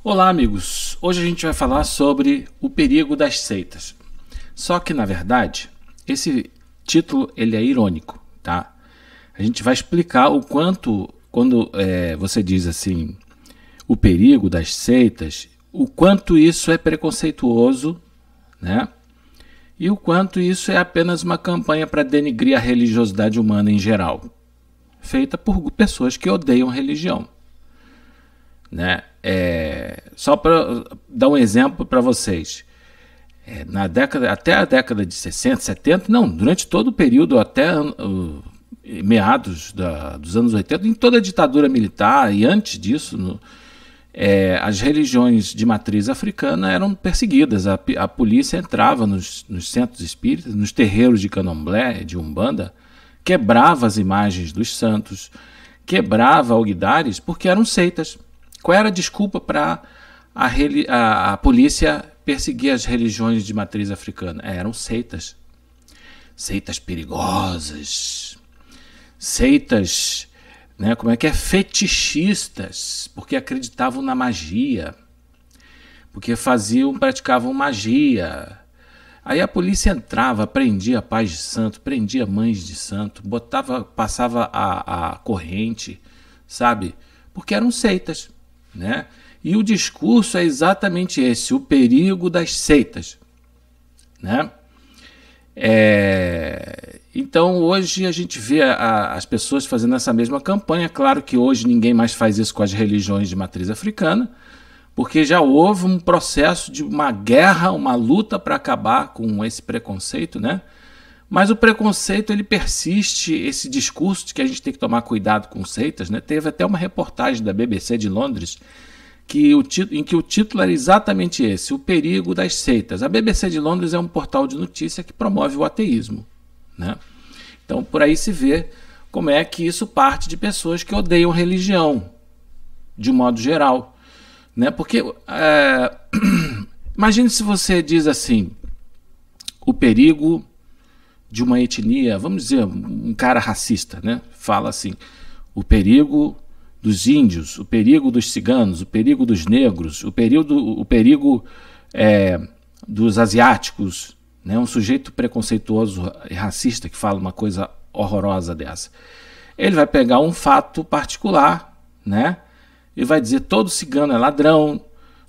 Olá, amigos! Hoje a gente vai falar sobre o perigo das seitas. Só que, na verdade, esse título ele é irônico, tá? A gente vai explicar o quanto, quando você diz assim, o perigo das seitas, o quanto isso é preconceituoso, né? E o quanto isso é apenas uma campanha para denigrir a religiosidade humana em geral, feita por pessoas que odeiam religião. Né? Só para dar um exemplo para vocês, até a década de 60, 70, não, durante todo o período, até meados dos anos 80, em toda a ditadura militar e antes disso, as religiões de matriz africana eram perseguidas. A polícia entrava nos centros espíritas, nos terreiros de candomblé, de umbanda, quebrava as imagens dos santos, quebrava alguidares, porque eram seitas. Qual era a desculpa para a polícia perseguir as religiões de matriz africana? Eram seitas. Seitas perigosas. Seitas, né, fetichistas, porque acreditavam na magia. Porque praticavam magia. Aí a polícia entrava, prendia pais de santo, prendia mães de santo, passava a corrente, sabe? Porque eram seitas. Né? E o discurso é exatamente esse, o perigo das seitas. Né? Então hoje a gente vê as pessoas fazendo essa mesma campanha. Claro que hoje ninguém mais faz isso com as religiões de matriz africana, porque já houve um processo de uma guerra, uma luta para acabar com esse preconceito, né? Mas o preconceito ele persiste, esse discurso de que a gente tem que tomar cuidado com seitas, né? Teve até uma reportagem da BBC de Londres em que o título era exatamente esse, o perigo das seitas. A BBC de Londres é um portal de notícia que promove o ateísmo, né? Então por aí se vê como é que isso parte de pessoas que odeiam religião, de um modo geral, né? Porque imagine se você diz assim, o perigo de uma etnia, vamos dizer, um cara racista, né? Fala assim, o perigo dos índios, o perigo dos ciganos, o perigo dos negros, o perigo dos asiáticos, né? Um sujeito preconceituoso e racista que fala uma coisa horrorosa dessa. Ele vai pegar um fato particular, né? E vai dizer todo cigano é ladrão,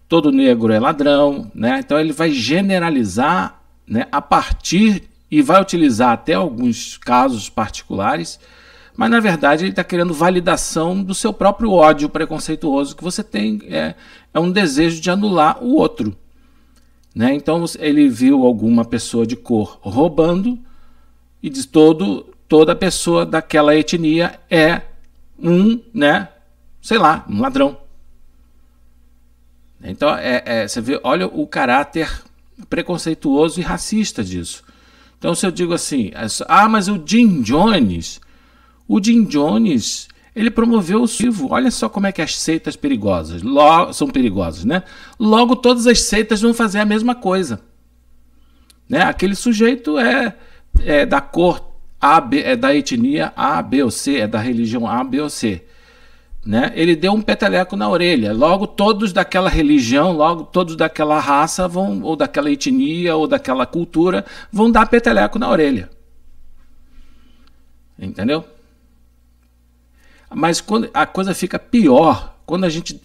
todo negro é ladrão, né? Então ele vai generalizar, né, a partir e vai utilizar até alguns casos particulares, mas na verdade ele está querendo validação do seu próprio ódio preconceituoso que você tem, é um desejo de anular o outro. Né? Então ele viu alguma pessoa de cor roubando e diz toda pessoa daquela etnia é né, sei lá, um ladrão. Então você vê, olha o caráter preconceituoso e racista disso. Então se eu digo assim, mas o Jim Jones, ele promoveu o suicídio. Olha só como é que as seitas perigosas são perigosas, né? Logo todas as seitas vão fazer a mesma coisa, né? Aquele sujeito é da cor A, B, é da etnia A, B ou C, é da religião A, B ou C, né? Ele deu um peteleco na orelha. Logo todos daquela religião, logo todos daquela raça ou daquela etnia ou daquela cultura vão dar peteleco na orelha. Entendeu? Mas quando a coisa fica pior, quando a gente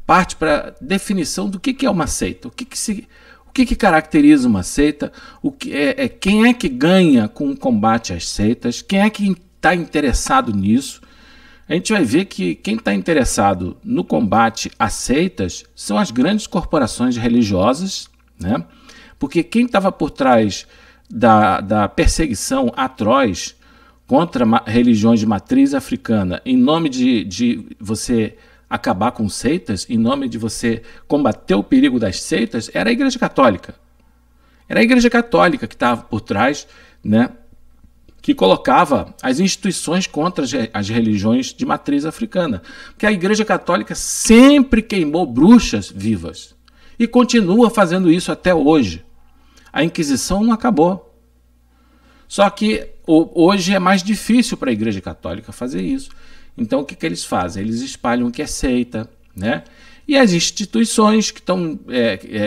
parte para a definição do que é uma seita, o que caracteriza uma seita, quem é que ganha com o combate às seitas, quem é que está interessado nisso. A gente vai ver que quem está interessado no combate às seitas são as grandes corporações religiosas, né? Porque quem estava por trás da perseguição atroz contra religiões de matriz africana, em nome de você acabar com seitas, em nome de você combater o perigo das seitas, era a Igreja Católica. Era a Igreja Católica que estava por trás, né? Que colocava as instituições contra as religiões de matriz africana. Porque a Igreja Católica sempre queimou bruxas vivas e continua fazendo isso até hoje. A Inquisição não acabou. Só que hoje é mais difícil para a Igreja Católica fazer isso. Então o que eles fazem? Eles espalham o que é seita, né? E as instituições que estão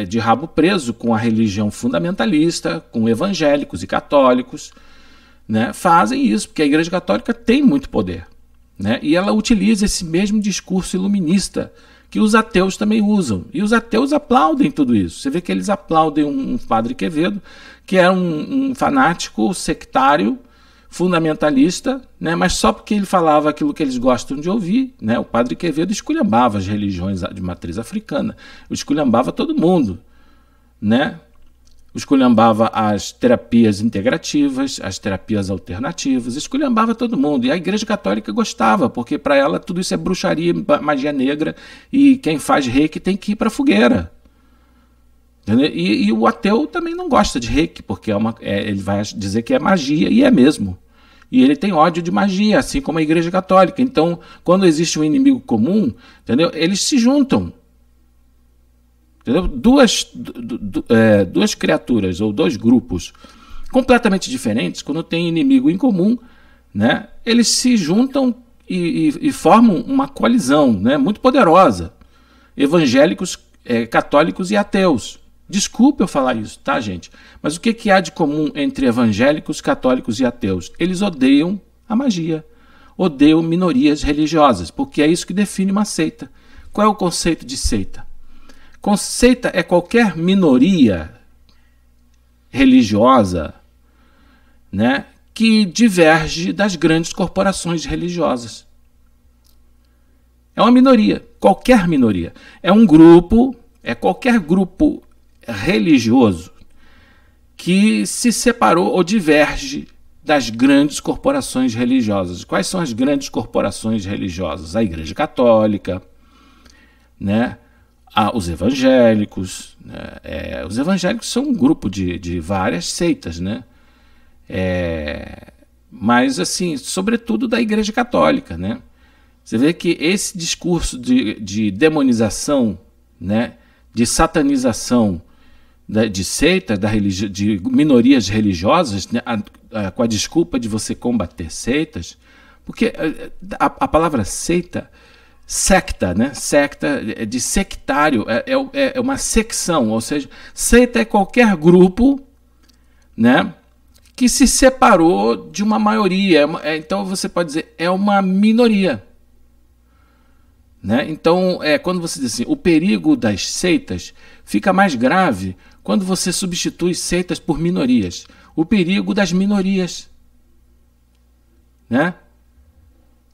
de rabo preso com a religião fundamentalista, com evangélicos e católicos, né, fazem isso, porque a Igreja Católica tem muito poder, né, e ela utiliza esse mesmo discurso iluminista que os ateus também usam. E os ateus aplaudem tudo isso. Você vê que eles aplaudem um padre Quevedo, que era um fanático sectário, fundamentalista, né, mas só porque ele falava aquilo que eles gostam de ouvir, né, o padre Quevedo esculhambava as religiões de matriz africana, esculhambava todo mundo, né, esculhambava as terapias integrativas, as terapias alternativas, esculhambava todo mundo. E a Igreja Católica gostava, porque para ela tudo isso é bruxaria, magia negra, e quem faz reiki tem que ir para a fogueira. E o ateu também não gosta de reiki, porque ele vai dizer que é magia, e é mesmo. E ele tem ódio de magia, assim como a Igreja Católica. Então, quando existe um inimigo comum, entendeu? Eles se juntam. Entendeu? Duas criaturas ou dois grupos completamente diferentes, quando tem inimigo em comum, né? Eles se juntam e formam uma coalizão, né? Muito poderosa. Evangélicos, católicos e ateus. Desculpa eu falar isso, tá, gente? Mas o que há de comum entre evangélicos, católicos e ateus? Eles odeiam a magia, odeiam minorias religiosas, porque é isso que define uma seita. Qual é o conceito de seita? Seita é qualquer minoria religiosa, né, que diverge das grandes corporações religiosas. É uma minoria, qualquer minoria. É um grupo, qualquer grupo religioso que se separou ou diverge das grandes corporações religiosas. Quais são as grandes corporações religiosas? A Igreja Católica, né? Os evangélicos. Né? Os evangélicos são um grupo de várias seitas, né? Mas, assim, sobretudo da Igreja Católica, né? Você vê que esse discurso de demonização, né? De satanização de seitas, de minorias religiosas, né, com a desculpa de você combater seitas, porque a palavra seita, secta, né, secta de sectário, é uma secção, ou seja, seita é qualquer grupo, né, que se separou de uma maioria, então você pode dizer, é uma minoria. Né? Então, quando você diz assim, o perigo das seitas fica mais grave quando você substitui seitas por minorias. O perigo das minorias. Né?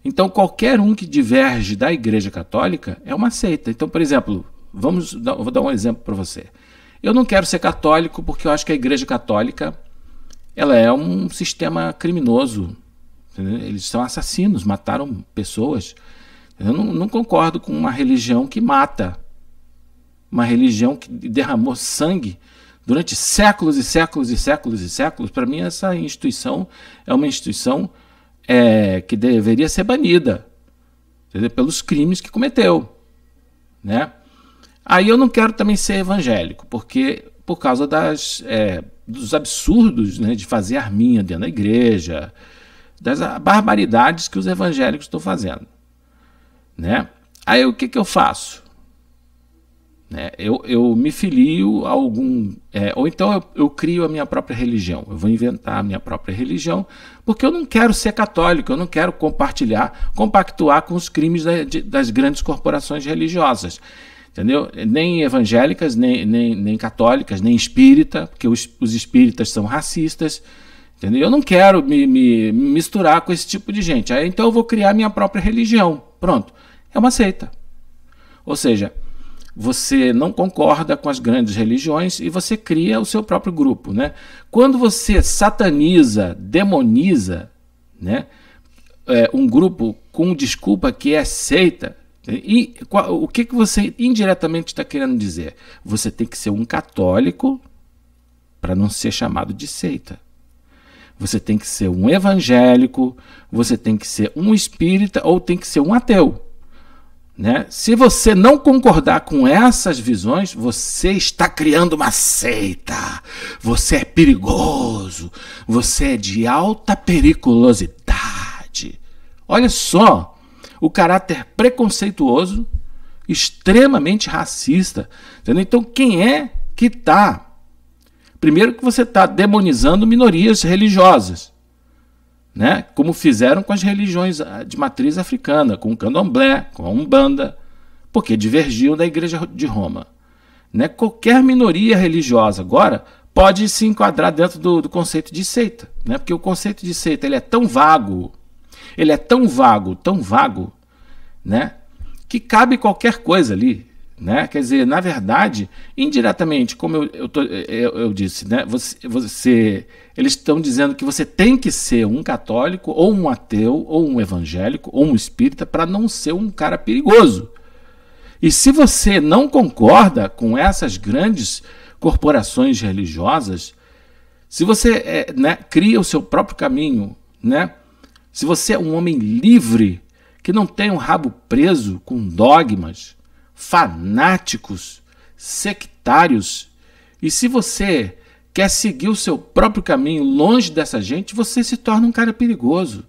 Então, qualquer um que diverge da Igreja Católica é uma seita. Então, por exemplo, vou dar um exemplo para você. Eu não quero ser católico porque eu acho que a Igreja Católica ela é um sistema criminoso. Entendeu? Eles são assassinos, mataram pessoas. Eu não concordo com uma religião que mata, uma religião que derramou sangue durante séculos e séculos e séculos e séculos. Para mim, essa instituição é uma instituição que deveria ser banida, entendeu? Pelos crimes que cometeu. Né? Aí eu não quero também ser evangélico, porque por causa dos absurdos, né, de fazer arminha dentro da igreja, das barbaridades que os evangélicos estão fazendo. Né? Aí o que eu faço? Né? Eu me filio a algum... ou então eu crio a minha própria religião. Eu vou inventar a minha própria religião, porque eu não quero ser católico, eu não quero compactuar com os crimes das grandes corporações religiosas. Entendeu? Nem evangélicas, nem católicas, nem espírita, porque os espíritas são racistas. Entendeu? Eu não quero me misturar com esse tipo de gente. Aí, então eu vou criar minha própria religião. Pronto. É uma seita. Ou seja, você não concorda com as grandes religiões e você cria o seu próprio grupo. Né? Quando você sataniza, demoniza, né, um grupo com desculpa que é seita, e o que você indiretamente está querendo dizer? Você tem que ser um católico para não ser chamado de seita. Você tem que ser um evangélico, você tem que ser um espírita ou tem que ser um ateu. Né? Se você não concordar com essas visões, você está criando uma seita. Você é perigoso. Você é de alta periculosidade. Olha só o caráter preconceituoso extremamente racista. Entendeu? Então, quem é que está? Primeiro que você está demonizando minorias religiosas, né? Como fizeram com as religiões de matriz africana, com o candomblé, com a umbanda, porque divergiam da Igreja de Roma. Né? Qualquer minoria religiosa agora pode se enquadrar dentro do conceito de seita, né? Porque o conceito de seita ele é tão vago, tão vago, né? Que cabe qualquer coisa ali. Né? Quer dizer, na verdade, indiretamente, como eu disse, né? Eles estão dizendo que você tem que ser um católico, ou um ateu, ou um evangélico, ou um espírita, para não ser um cara perigoso. E se você não concorda com essas grandes corporações religiosas, se você né, cria o seu próprio caminho, né? Se você é um homem livre, que não tem um rabo preso com dogmas, fanáticos, sectários, e se você quer seguir o seu próprio caminho longe dessa gente, você se torna um cara perigoso.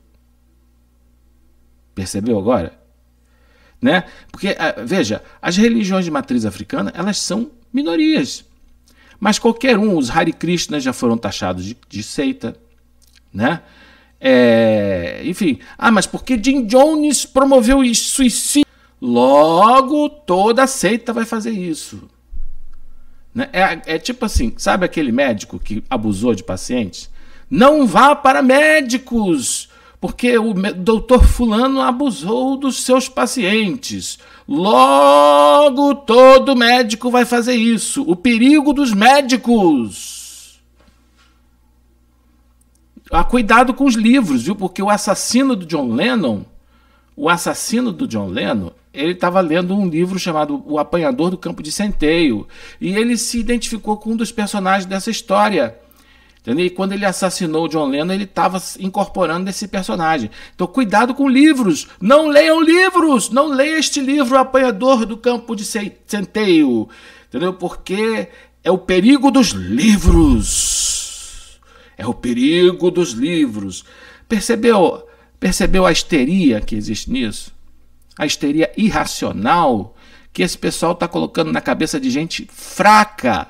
Percebeu agora? Né? Porque, veja, as religiões de matriz africana, elas são minorias. Mas qualquer um, os Hare Krishnas já foram taxados de seita, né? Enfim, mas porque Jim Jones promoveu suicídio? Logo, toda seita vai fazer isso. Né? Tipo assim, sabe aquele médico que abusou de pacientes? Não vá para médicos, porque o doutor fulano abusou dos seus pacientes. Logo, todo médico vai fazer isso. O perigo dos médicos. Cuidado com os livros, viu? Porque o assassino do John Lennon, ele estava lendo um livro chamado O Apanhador do Campo de Centeio, e ele se identificou com um dos personagens dessa história. Entendeu? E quando ele assassinou o John Lennon, ele estava incorporando esse personagem. Então, cuidado com livros. Não leiam livros. Não leia este livro, O Apanhador do Campo de Centeio. Entendeu? Porque é o perigo dos livros. É o perigo dos livros. Percebeu a histeria que existe nisso? A histeria irracional que esse pessoal está colocando na cabeça de gente fraca,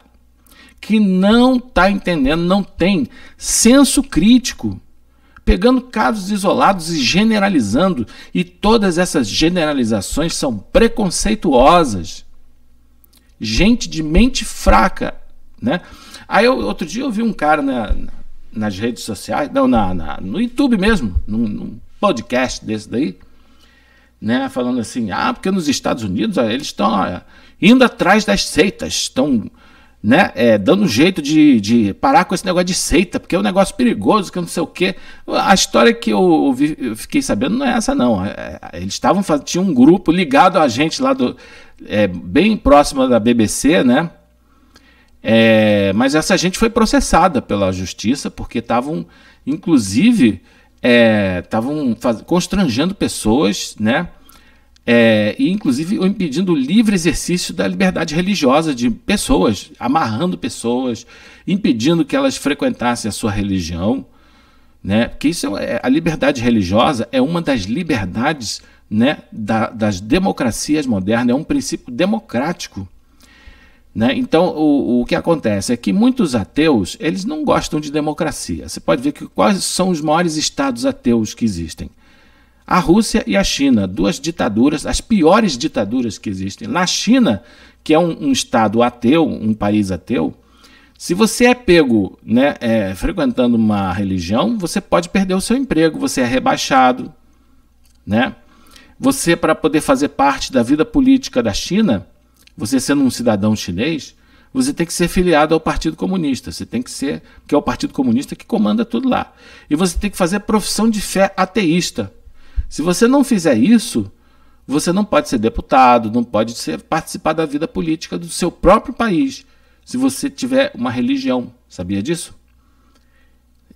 que não está entendendo, não tem senso crítico, pegando casos isolados e generalizando, e todas essas generalizações são preconceituosas. Gente de mente fraca, né? Aí outro dia eu vi um cara nas redes sociais, no YouTube mesmo, num podcast desse daí, né, falando assim, porque nos Estados Unidos eles estão indo atrás das seitas, estão, né, dando um jeito de parar com esse negócio de seita, porque é um negócio perigoso, que eu não sei o quê. A história que eu fiquei sabendo não é essa, não. Eles tinha um grupo ligado a gente lá bem próximo da BBC, né? Mas essa gente foi processada pela justiça, porque estavam, inclusive, constrangendo pessoas, né? E inclusive impedindo o livre exercício da liberdade religiosa de pessoas, amarrando pessoas, impedindo que elas frequentassem a sua religião, né? Porque isso a liberdade religiosa é uma das liberdades, né, das democracias modernas, é um princípio democrático. Né? Então, o que acontece é que muitos ateus eles não gostam de democracia. Você pode ver que quais são os maiores estados ateus que existem. A Rússia e a China, duas ditaduras, as piores ditaduras que existem. Na China, que é um estado ateu, um país ateu, se você é pego, né, frequentando uma religião, você pode perder o seu emprego, você é rebaixado. Né? Você, para poder fazer parte da vida política da China, você sendo um cidadão chinês, você tem que ser filiado ao Partido Comunista. Você tem que ser, porque é o Partido Comunista que comanda tudo lá. E você tem que fazer profissão de fé ateísta. Se você não fizer isso, você não pode ser deputado, não pode participar da vida política do seu próprio país, se você tiver uma religião. Sabia disso?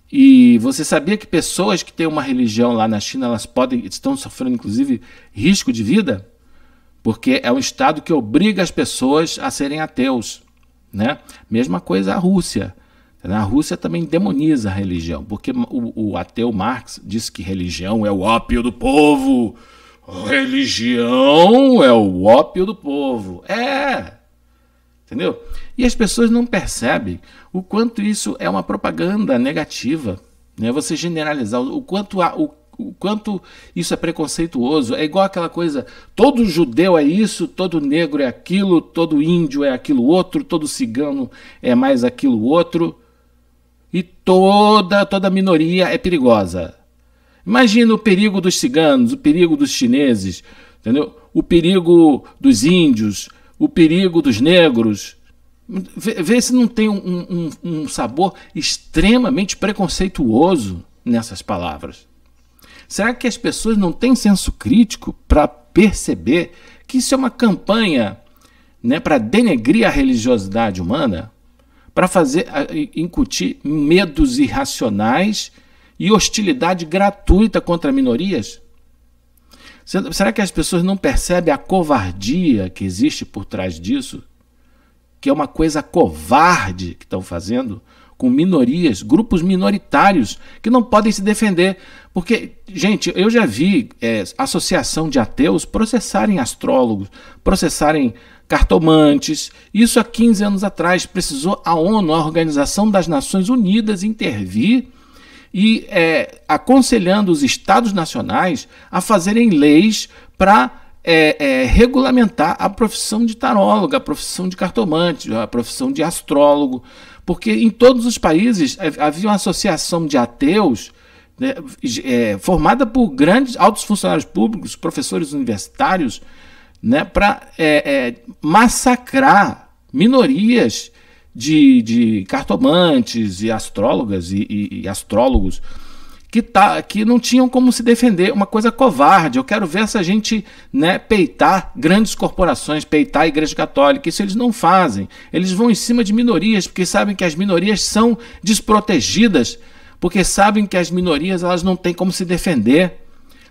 E você sabia que pessoas que têm uma religião lá na China, estão sofrendo, inclusive, risco de vida? Porque é um estado que obriga as pessoas a serem ateus. Né? Mesma coisa a Rússia. A Rússia também demoniza a religião, porque o ateu Marx disse que religião é o ópio do povo. religião é o ópio do povo. Entendeu? E as pessoas não percebem o quanto isso é uma propaganda negativa, né? Você generalizar o quanto isso é preconceituoso. É igual aquela coisa, todo judeu é isso, todo negro é aquilo, todo índio é aquilo outro, todo cigano é mais aquilo outro, e toda minoria é perigosa. Imagina o perigo dos ciganos, o perigo dos chineses, entendeu? O perigo dos índios, o perigo dos negros. Vê se não tem um sabor extremamente preconceituoso nessas palavras. Será que as pessoas não têm senso crítico para perceber que isso é uma campanha, né, para denegrir a religiosidade humana, para incutir medos irracionais e hostilidade gratuita contra minorias? Será que as pessoas não percebem a covardia que existe por trás disso? Que é uma coisa covarde que estão fazendo com minorias, grupos minoritários que não podem se defender. Porque, gente, eu já vi associação de ateus processarem astrólogos, processarem cartomantes. Isso há 15 anos atrás. Precisou a ONU, a Organização das Nações Unidas, intervir e aconselhando os estados nacionais a fazerem leis para regulamentar a profissão de tarólogo, a profissão de cartomante, a profissão de astrólogo, porque em todos os países havia uma associação de ateus, né, formada por grandes altos funcionários públicos, professores universitários, né, para massacrar minorias de cartomantes e astrólogas e astrólogos que não tinham como se defender. Uma coisa covarde. Eu quero ver essa gente, né, peitar grandes corporações, peitar a Igreja Católica. Isso eles não fazem. Eles vão em cima de minorias, porque sabem que as minorias são desprotegidas, porque sabem que as minorias elas não têm como se defender.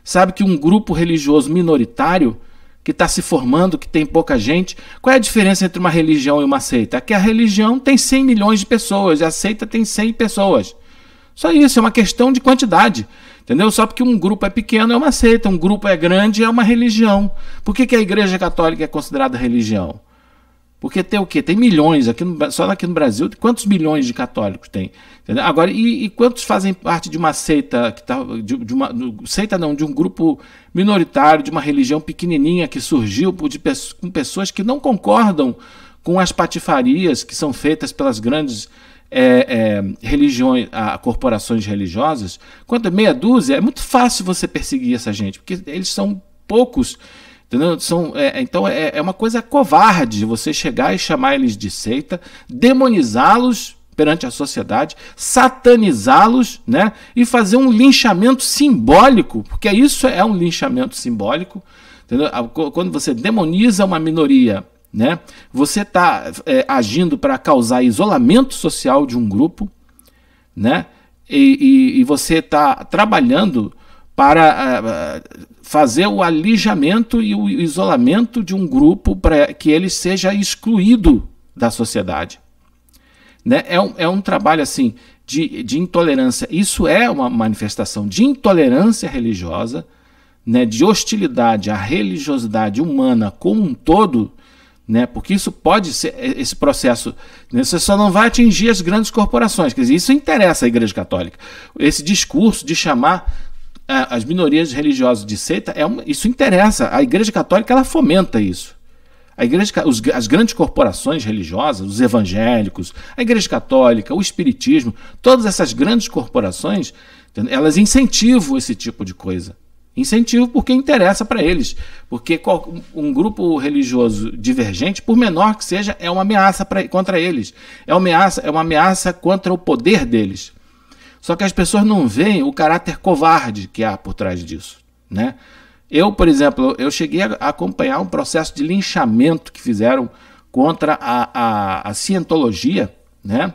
Sabe que um grupo religioso minoritário que está se formando, que tem pouca gente. Qual é a diferença entre uma religião e uma seita? É que a religião tem 100 milhões de pessoas e a seita tem 100 pessoas. Só isso, é uma questão de quantidade, entendeu? Só porque um grupo é pequeno é uma seita, um grupo é grande é uma religião. Por que a Igreja Católica é considerada religião? Porque tem o quê? Tem milhões, só aqui no Brasil, quantos milhões de católicos tem? Entendeu? Agora, e quantos fazem parte de uma seita, de um grupo minoritário, de uma religião pequenininha que surgiu com pessoas que não concordam com as patifarias que são feitas pelas grandes religiões, corporações religiosas? Quanto meia dúzia, é muito fácil você perseguir essa gente, porque eles são poucos, entendeu? Então é uma coisa covarde você chegar e chamar eles de seita, demonizá-los perante a sociedade, satanizá-los, né? E fazer um linchamento simbólico, porque isso é um linchamento simbólico, entendeu? Quando você demoniza uma minoria, né? Você está agindo para causar isolamento social de um grupo, né? E você está trabalhando para fazer o alijamento e o isolamento de um grupo para que ele seja excluído da sociedade, né? É um trabalho assim de intolerância. Isso é uma manifestação de intolerância religiosa, né? De hostilidade à religiosidade humana como um todo, né? Porque isso pode ser, esse processo, né? Você só não vai atingir as grandes corporações, quer dizer, isso interessa à Igreja Católica. Esse discurso de chamar as minorias religiosas de seita, isso interessa. A Igreja Católica ela fomenta isso. As grandes corporações religiosas, os evangélicos, a Igreja Católica, o Espiritismo, todas essas grandes corporações, elas incentivam esse tipo de coisa. Incentivo porque interessa para eles, porque um grupo religioso divergente, por menor que seja, é uma ameaça contra eles, é uma ameaça contra o poder deles. Só que as pessoas não veem o caráter covarde que há por trás disso, né? Eu, por exemplo, eu cheguei a acompanhar um processo de linchamento que fizeram contra a cientologia, né?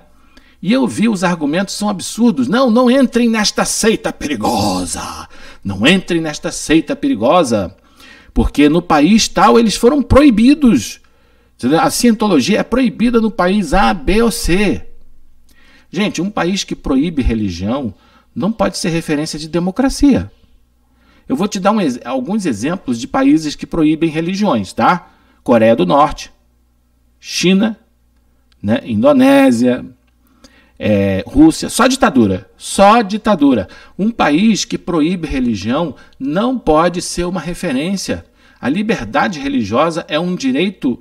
E eu vi os argumentos são absurdos. Não entrem nesta seita perigosa. Não entrem nesta seita perigosa. Porque no país tal eles foram proibidos. A cientologia é proibida no país A, B ou C. Gente, um país que proíbe religião não pode ser referência de democracia. Eu vou te dar alguns exemplos de países que proíbem religiões, tá? Coreia do Norte, China, né? Indonésia, Rússia, só ditadura, só ditadura. Um país que proíbe religião não pode ser uma referência. A liberdade religiosa é um direito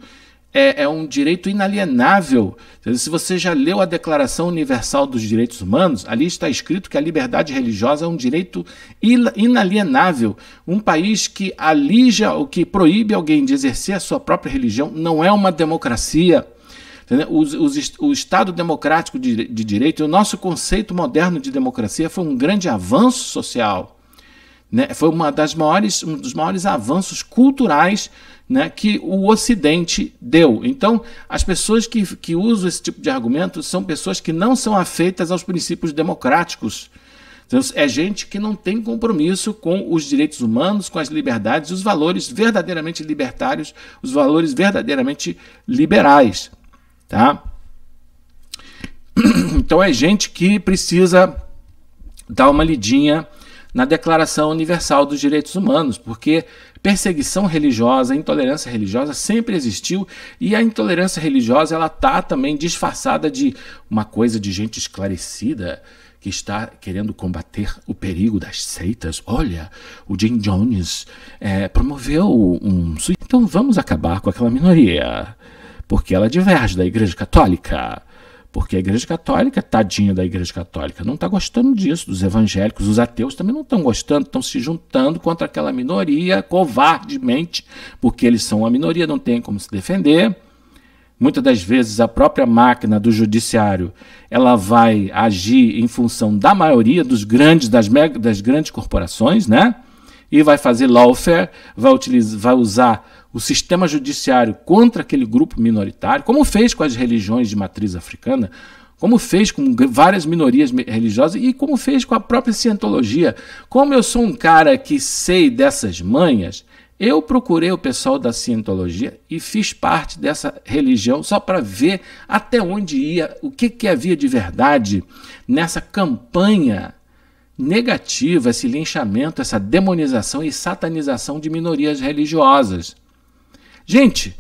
inalienável. Se você já leu a Declaração Universal dos Direitos Humanos, ali está escrito que a liberdade religiosa é um direito inalienável. Um país que alija ou que proíbe alguém de exercer a sua própria religião não é uma democracia. O Estado democrático de direito, o nosso conceito moderno de democracia foi um grande avanço social, né? Foi um dos maiores avanços culturais, né, que o Ocidente deu. Então, as pessoas que usam esse tipo de argumento são pessoas que não são afeitas aos princípios democráticos. Então, é gente que não tem compromisso com os direitos humanos, com as liberdades, os valores verdadeiramente libertários, os valores verdadeiramente liberais. Tá? Então é gente que precisa dar uma lidinha na Declaração Universal dos Direitos Humanos, porque perseguição religiosa, intolerância religiosa sempre existiu, e a intolerância religiosa ela está também disfarçada de uma coisa de gente esclarecida que está querendo combater o perigo das seitas. Olha, o Jim Jones promoveu então vamos acabar com aquela minoria, porque ela diverge da Igreja Católica, porque a Igreja Católica, tadinha da Igreja Católica, não está gostando disso, dos evangélicos, os ateus também não estão gostando, estão se juntando contra aquela minoria covardemente, porque eles são uma minoria, não tem como se defender. Muitas das vezes a própria máquina do judiciário ela vai agir em função da maioria das grandes corporações, né? E vai fazer lawfare, vai usar o sistema judiciário contra aquele grupo minoritário, como fez com as religiões de matriz africana, como fez com várias minorias religiosas e como fez com a própria cientologia. Como eu sou um cara que sei dessas manhas, eu procurei o pessoal da cientologia e fiz parte dessa religião só para ver até onde ia, o que havia de verdade nessa campanha negativa, esse linchamento, essa demonização e satanização de minorias religiosas. Gente,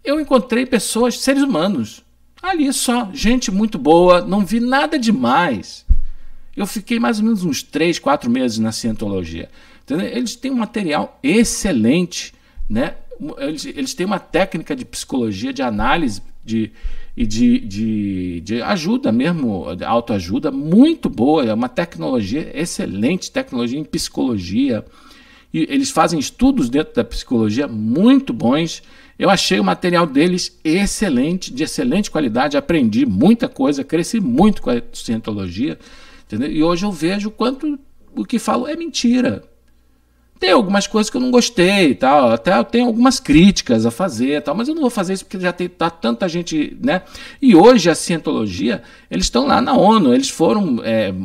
eu encontrei pessoas, seres humanos, ali só, gente muito boa, não vi nada demais. Eu fiquei mais ou menos uns 3, 4 meses na cientologia. Entendeu? Eles têm um material excelente, né? Eles têm uma técnica de psicologia, de análise de ajuda mesmo, de autoajuda, muito boa, é uma tecnologia excelente, tecnologia em psicologia. E eles fazem estudos dentro da psicologia muito bons. Eu achei o material deles excelente, de excelente qualidade, aprendi muita coisa, cresci muito com a cientologia, entendeu? E hoje eu vejo quanto o que falo é mentira. Tem algumas coisas que eu não gostei e tal, até eu tenho algumas críticas a fazer e tal, mas eu não vou fazer isso porque já tá tanta gente, né? E hoje a cientologia, eles estão lá na ONU, eles foram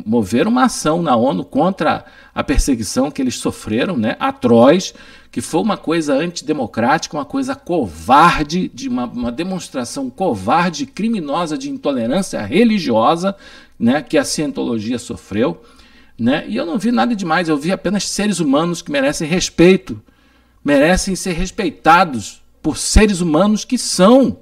mover uma ação na ONU contra a perseguição que eles sofreram, né? Atroz, que foi uma coisa antidemocrática, uma coisa covarde, de uma demonstração covarde, criminosa de intolerância religiosa, né? Que a cientologia sofreu. Né? E eu não vi nada demais, eu vi apenas seres humanos que merecem respeito, merecem ser respeitados por seres humanos que são.